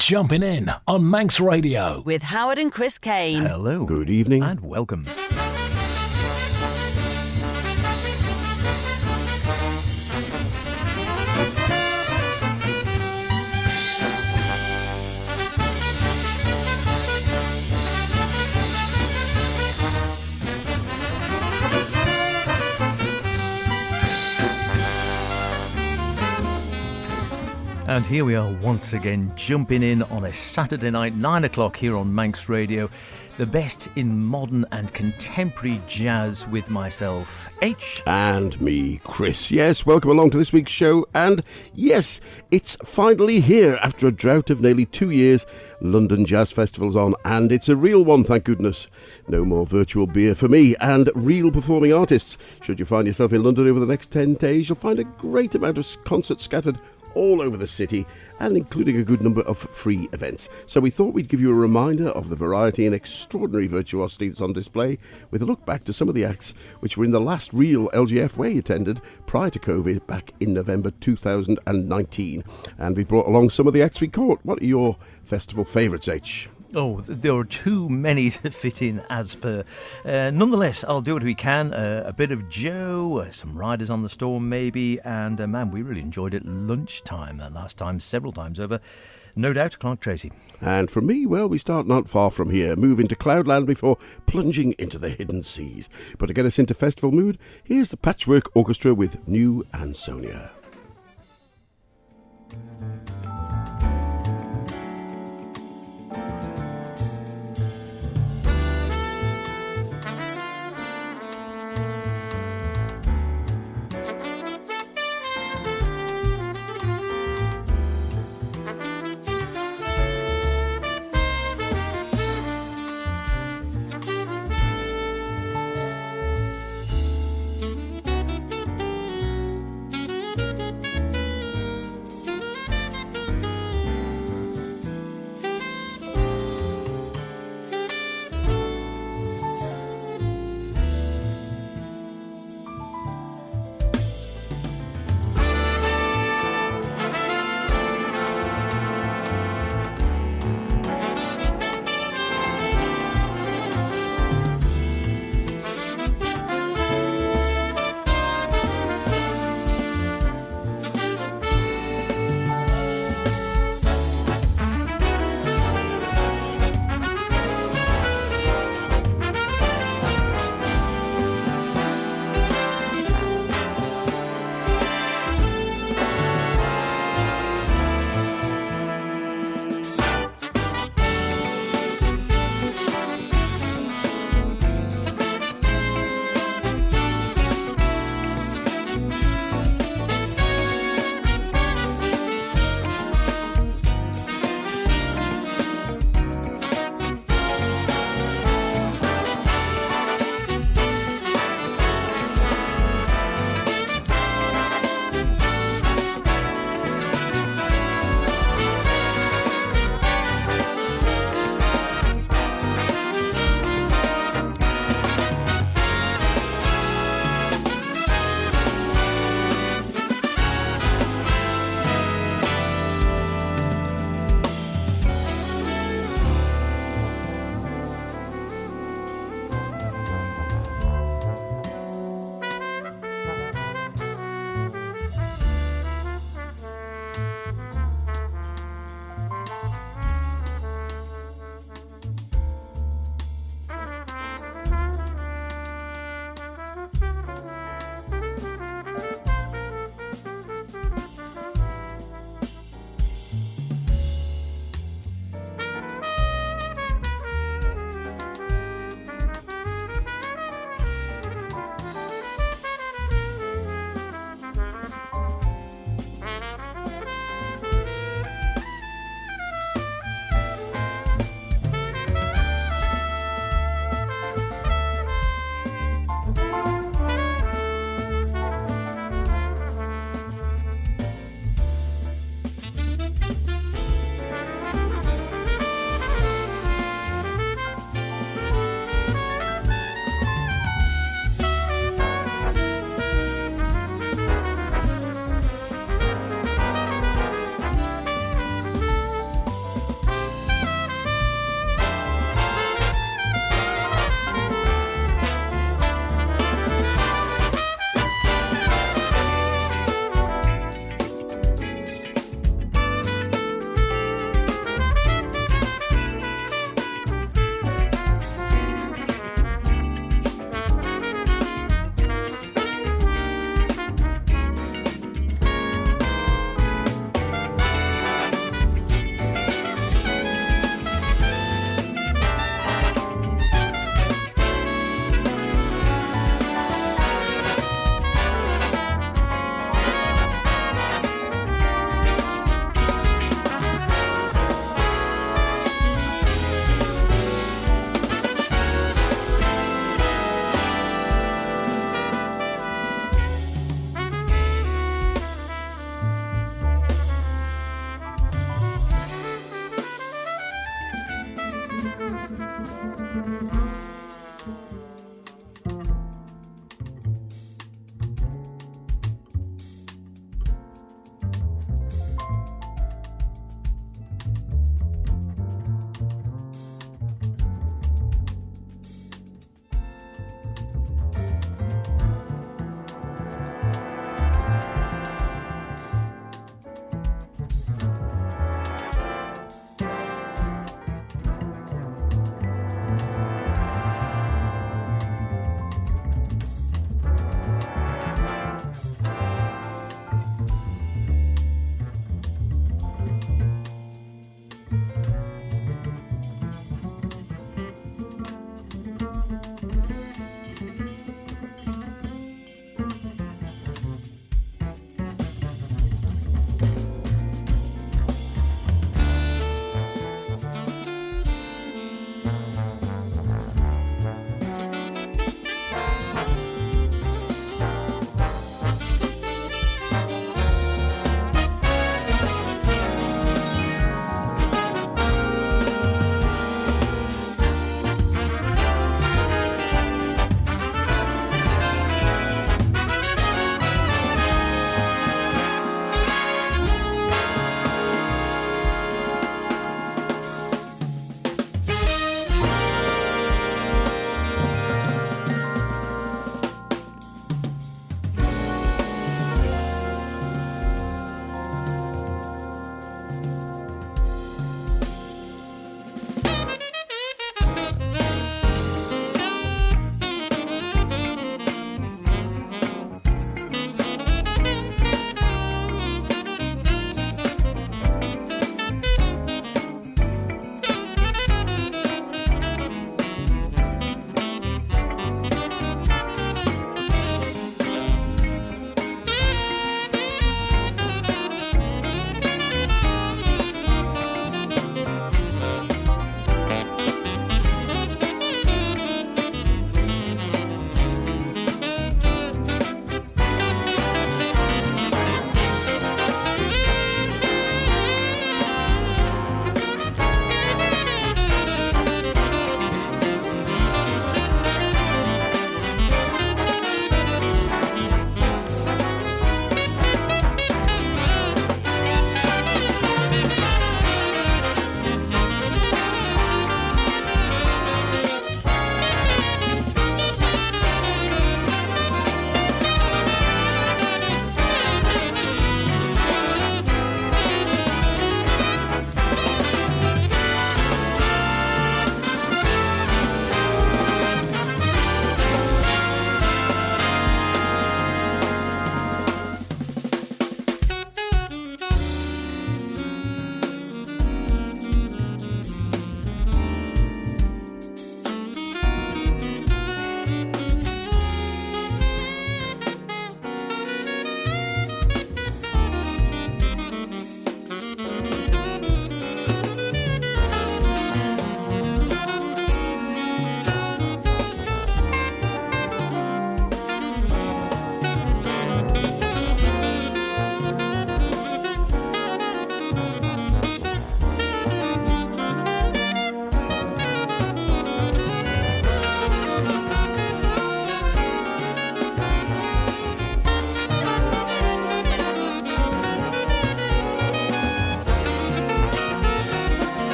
Jumpin' In on Manx Radio. With Howard and Chris Kane. Hello. Good evening. And welcome. And here we are once again, jumping in on a Saturday night, 9 o'clock here on Manx Radio. The best in modern and contemporary jazz with myself, H. And me, Chris. Yes, welcome along to this week's show. And yes, it's finally here after a drought of nearly 2 years. London Jazz Festival's on, and it's a real one, thank goodness. No more virtual beer for me, and real performing artists. Should you find yourself in London over the next 10 days, you'll find a great amount of concerts scattered all over the city, and including a good number of free events. So we thought we'd give you a reminder of the variety and extraordinary virtuosity that's on display, with a look back to some of the acts which were in the last real LGF we attended prior to COVID back in November 2019. And we brought along some of the acts we caught. What are your festival favourites, H? Oh, there are too many to fit in as per. Nonetheless, I'll do what we can. A bit of Joe, some Riders on the Storm maybe, and man, we really enjoyed it lunchtime last time, several times over. No doubt, Clark Tracy. And from me, well, we start not far from here, move into Cloudland before plunging into the hidden seas. But to get us into festival mood, here's the Patchwork Orchestra with New and Sonia.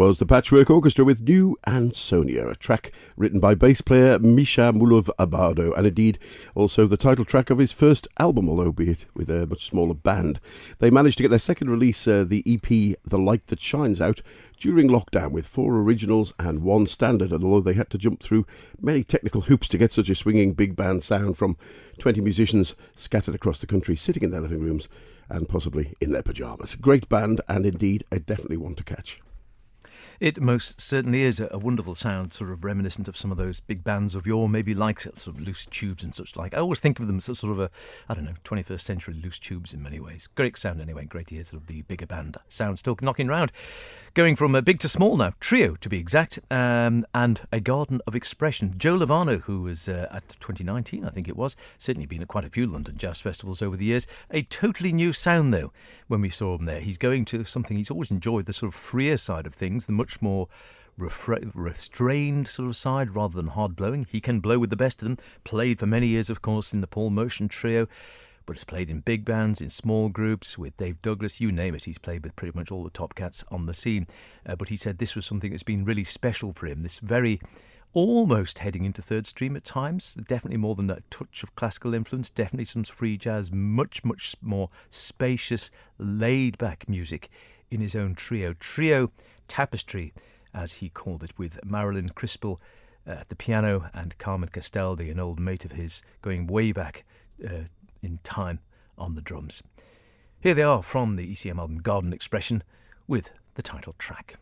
was the Patchwork Orchestra with New and Sonia, a track written by bass player Misha Mulov-Abado, and indeed also the title track of his first album, albeit with a much smaller band. They managed to get their second release, the EP The Light That Shines Out, during lockdown with 4 originals and 1 standard, and although they had to jump through many technical hoops to get such a swinging big band sound from 20 musicians scattered across the country, sitting in their living rooms and possibly in their pyjamas. Great band, and indeed a definitely one to catch. It most certainly is a wonderful sound, sort of reminiscent of some of those big bands of yore, maybe like sort of Loose Tubes and such like. I always think of them as sort of a, 21st century Loose Tubes in many ways. Great sound anyway, great to hear sort of the bigger band sound still knocking around. Going from big to small now, trio to be exact, and a garden of expression. Joe Lovano, who was at 2019, I think it was, certainly been at quite a few London jazz festivals over the years. A totally new sound though, when we saw him there. He's going to something he's always enjoyed, the sort of freer side of things, the much more restrained sort of side rather than hard blowing. He can blow with the best of them. Played for many years, of course, in the Paul Motion Trio, but has played in big bands, in small groups, with Dave Douglas, you name it. He's played with pretty much all the top cats on the scene. But he said this was something that's been really special for him, this very almost heading into third stream at times, definitely more than a touch of classical influence, definitely some free jazz, much more spacious, laid-back music in his own trio Tapestry, as he called it, with Marilyn Crispell at the piano and Carmen Castaldi, an old mate of his, going way back in time, on the drums. Here they are from the ECM album Garden Expression with the title track.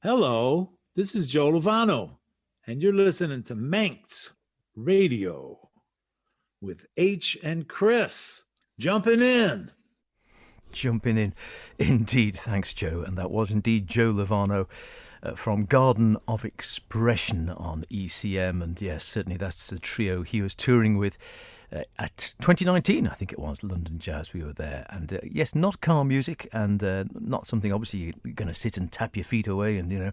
Hello, this is Joe Lovano, and you're listening to Manx Radio with H and Chris. Jumping in. Jumping in. Indeed, thanks, Joe. And that was indeed Joe Lovano from Garden of Expression on ECM. And yes, certainly that's the trio he was touring with at 2019, I think it was, London Jazz. We were there. And yes, not car music and not something obviously you're going to sit and tap your feet away and, you know,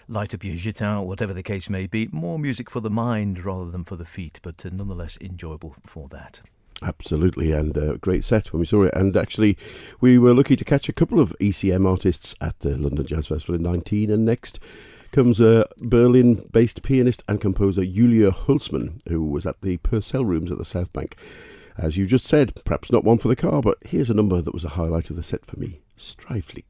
light up your gitan, whatever the case may be. More music for the mind rather than for the feet, but nonetheless enjoyable for that. Absolutely, and great set when we saw it. And actually, we were lucky to catch a couple of ECM artists at the London Jazz Festival in 19. And next comes Berlin-based pianist and composer Julia Hulsmann, who was at the Purcell Rooms at the South Bank. As you just said, perhaps not one for the car, but here's a number that was a highlight of the set for me, Strijflied.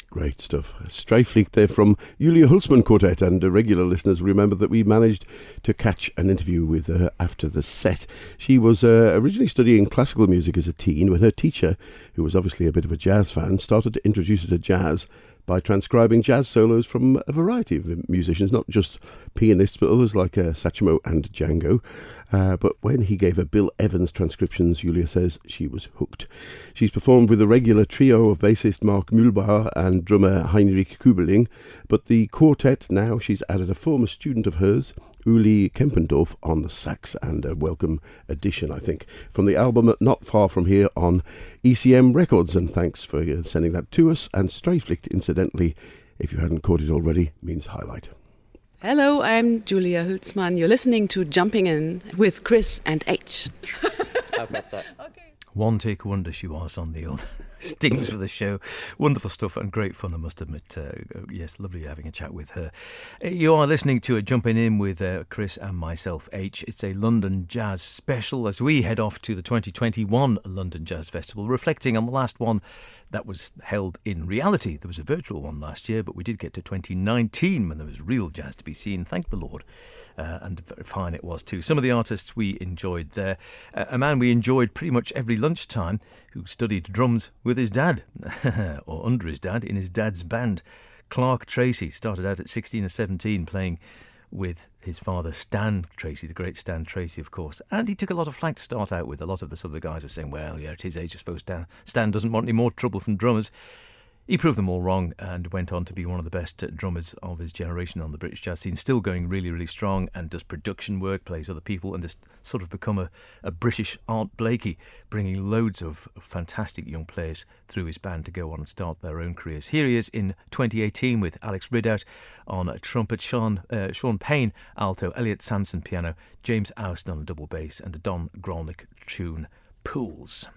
Great stuff. Streichlicht there from Julia Hulsmann Quartet, and regular listeners remember that we managed to catch an interview with her after the set. She was originally studying classical music as a teen when her teacher, who was obviously a bit of a jazz fan, started to introduce her to jazz by transcribing jazz solos from a variety of musicians, not just pianists, but others like Satchmo and Django. But when he gave her Bill Evans transcriptions, Julia says she was hooked. She's performed with the regular trio of bassist Mark Mühlbauer and drummer Heinrich Kubeling, but the quartet, now she's added a former student of hers, Uli Kempendorf, on the sax, and a welcome addition, I think, from the album Not Far From Here on ECM Records. And thanks for sending that to us. And Streichlicht, incidentally, if you hadn't caught it already, means highlight. Hello, I'm Julia Hulsmann. You're listening to Jumping In with Chris and H. How about that? Okay. One take wonder she was on the old stings for the show. Wonderful stuff and great fun, I must admit. Yes, lovely having a chat with her. You are listening to a Jumping In with Chris and myself, H. It's a London Jazz special as we head off to the 2021 London Jazz Festival, reflecting on the last one that was held in reality. There was a virtual one last year, but we did get to 2019 when there was real jazz to be seen, thank the Lord. And very fine it was too. Some of the artists we enjoyed there. A man we enjoyed pretty much every lunchtime who studied drums with his dad, or under his dad, in his dad's band. Clark Tracy started out at 16 or 17 playing with his father Stan Tracy, the great Stan Tracy, of course. And he took a lot of flack to start out with. A lot of the other guys were saying, well, yeah, at his age, I suppose Stan doesn't want any more trouble from drummers. He proved them all wrong and went on to be one of the best drummers of his generation on the British jazz scene, still going really, really strong and does production work, plays other people, and has sort of become a British Art Blakey, bringing loads of fantastic young players through his band to go on and start their own careers. Here he is in 2018 with Alex Ridout on trumpet, Sean Payne alto, Elliot Sanson piano, James Austin on double bass, and a Don Grolnick tune, Pools.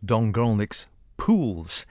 Don Grolnick's Pools.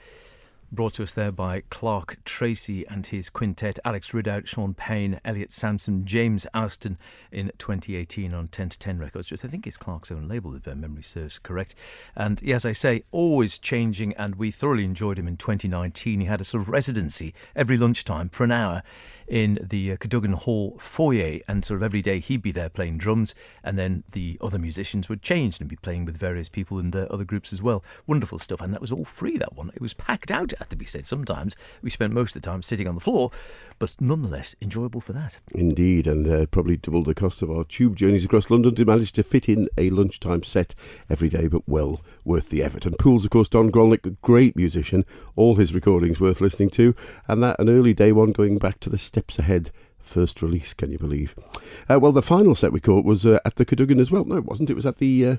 Brought to us there by Clark Tracy and his quintet, Alex Ridout, Sean Payne, Elliot Sampson, James Austin in 2018 on 10 to 10 Records, which I think is Clark's own label, if memory serves correct. And as I say, always changing, and we thoroughly enjoyed him in 2019. He had a sort of residency every lunchtime for an hour in the Cadogan Hall foyer, and sort of every day he'd be there playing drums, and then the other musicians would change and be playing with various people and other groups as well. Wonderful stuff, and that was all free, that one. It was packed out, it had to be said. Sometimes we spent most of the time sitting on the floor, but nonetheless enjoyable for that. Indeed, and probably doubled the cost of our tube journeys across London to manage to fit in a lunchtime set every day, but well worth the effort. And Pools, of course, Don Grolnick, a great musician, all his recordings worth listening to, and that an early day one going back to the Steps Ahead first release, can you believe? Well, the final set we caught was at the Cadogan as well. No, it wasn't. It was at the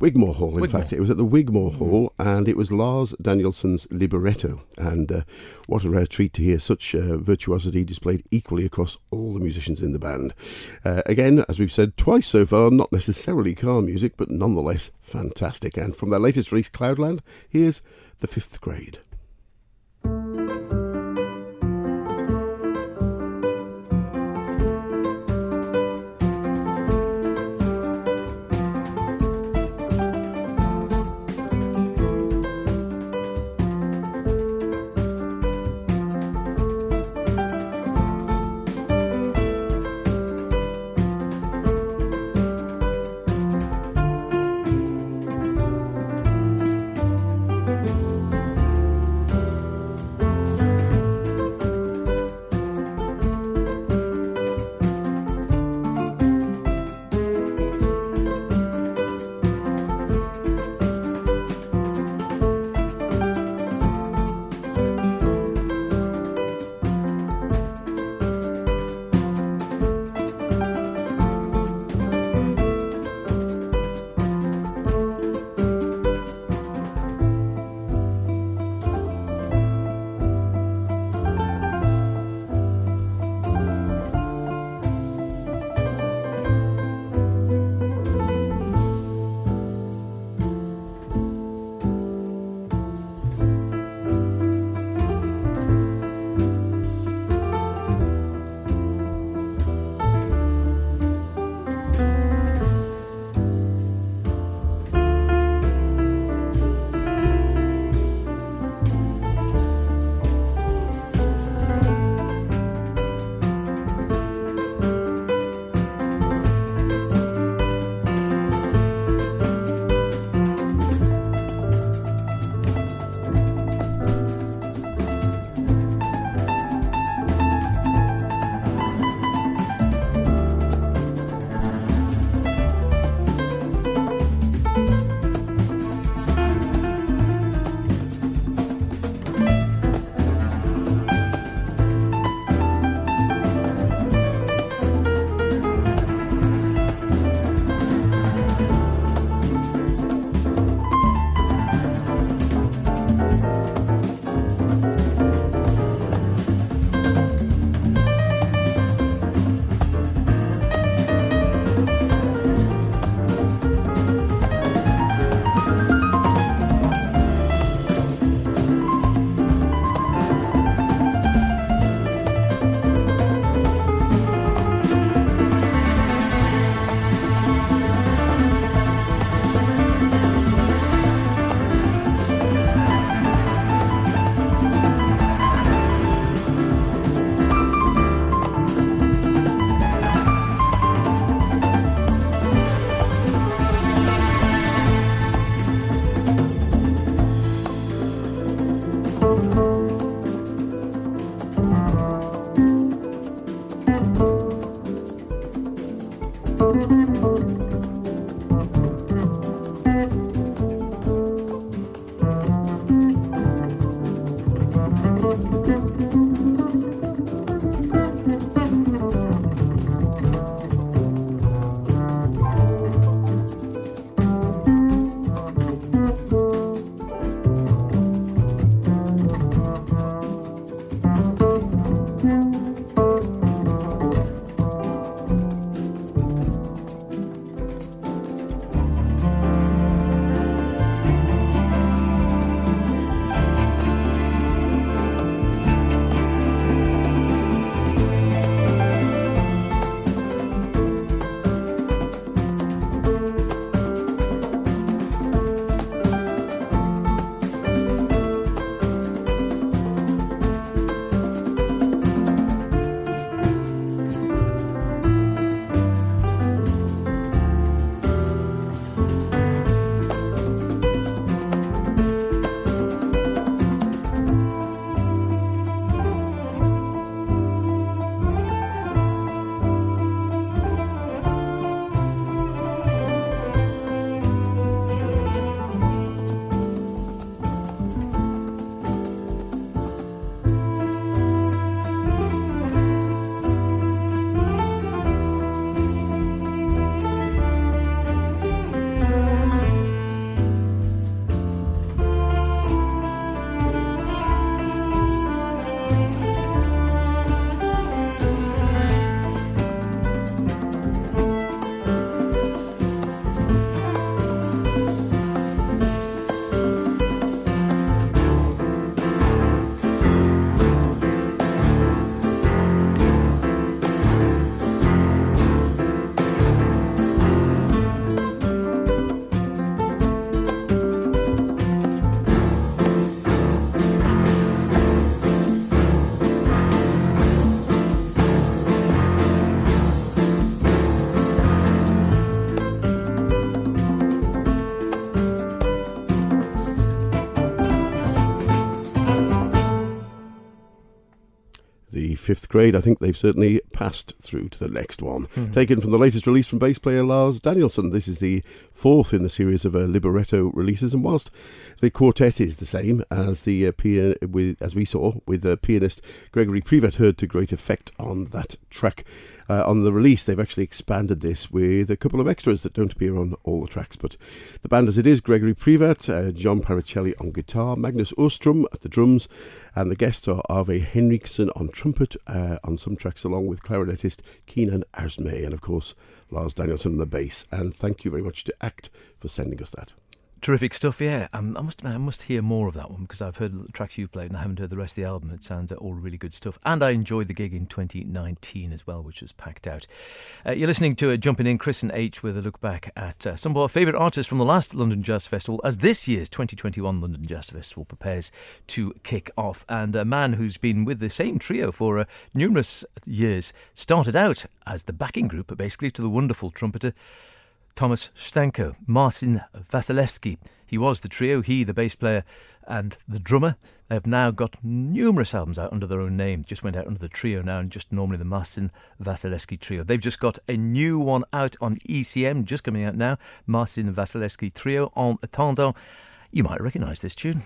Wigmore Hall, in fact. It was at the Wigmore Hall, and it was Lars Danielson's Libretto. And what a rare treat to hear such virtuosity displayed equally across all the musicians in the band. Again, as we've said twice so far, not necessarily car music, but nonetheless fantastic. And from their latest release, Cloudland, here's The Fifth Grade. fifth grade, I think they've certainly passed through to the next one. Taken from the latest release from bass player Lars Danielsson. This is the fourth in the series of libretto releases, and whilst the quartet is the same as the as we saw with pianist Gregory Privat, heard to great effect on that track. On the release, they've actually expanded this with a couple of extras that don't appear on all the tracks. But the band as it is, Gregory Privat, John Paracelli on guitar, Magnus Ostrom at the drums, and the guests are Arve Henriksen on trumpet on some tracks, along with clarinetist Keenan Arsmay, and of course Lars Danielsson on the bass. And thank you very much to ACT for sending us that. Terrific stuff, yeah. I must hear more of that one, because I've heard the tracks you played and I haven't heard the rest of the album. It sounds all really good stuff. And I enjoyed the gig in 2019 as well, which was packed out. You're listening to Jumping In, Chris and H, with a look back at some of our favourite artists from the last London Jazz Festival, as this year's 2021 London Jazz Festival prepares to kick off. And a man who's been with the same trio for numerous years started out as the backing group, basically, to the wonderful trumpeter Thomas Stanko, Marcin Vasilevsky. He was the trio, he, the bass player, and the drummer. They have now got numerous albums out under their own name. Just went out under the trio now, and just normally the Marcin Vasilevsky trio. They've just got a new one out on ECM, just coming out now. Marcin Vasilevsky Trio, En Attendant. You might recognise this tune.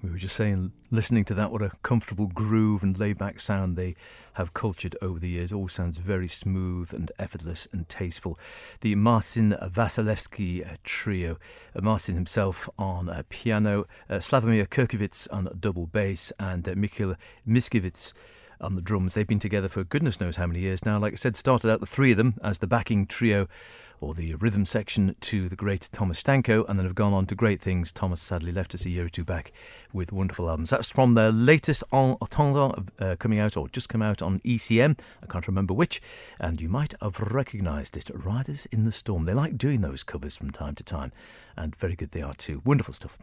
We were just saying, listening to that, what a comfortable groove and laid-back sound they have cultured over the years. All sounds very smooth and effortless and tasteful. The Marcin Wasilewski trio. Marcin himself on piano, Slavomir Kirkovits on double bass, and Mikhail Miskiewicz on the drums. They've been together for goodness knows how many years now. Like I said, started out the three of them as the backing trio or the rhythm section to the great Thomas Stanko, and then have gone on to great things. Thomas sadly left us a year or two back with wonderful albums. That's from their latest En Attendant, coming out, or just come out on ECM, I can't remember which, and you might have recognised it, Riders in the Storm. They like doing those covers from time to time, and very good they are too. Wonderful stuff.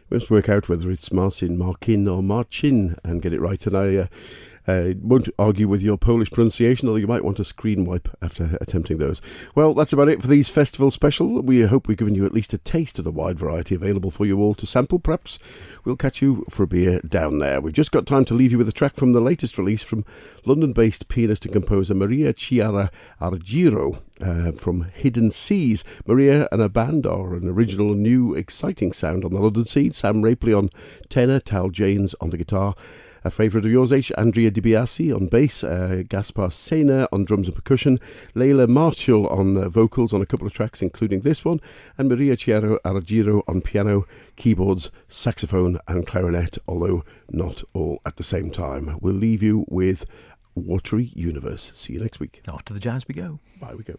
We must work out whether it's Marcin, Marcin or Marcin and get it right, and I won't argue with your Polish pronunciation, although you might want a screen wipe after attempting those. Well, that's about it for these festival special. We hope we've given you at least a taste of the wide variety available for you all to sample. Perhaps we'll catch you for a beer down there. We've just got time to leave you with a track from the latest release from London-based pianist and composer Maria Chiara Argiro from Hidden Seas. Maria and her band are an original, new, exciting sound on the London scene. Sam Rapley on tenor, Tal Janes on the guitar. A favourite of yours, Andrea Di Biasi on bass, Gaspar Sena on drums and percussion, Leila Marshall on vocals on a couple of tracks, including this one, and Maria Chiara Argiro on piano, keyboards, saxophone and clarinet, although not all at the same time. We'll leave you with Watery Universe. See you next week. After the jazz we go. Bye we go.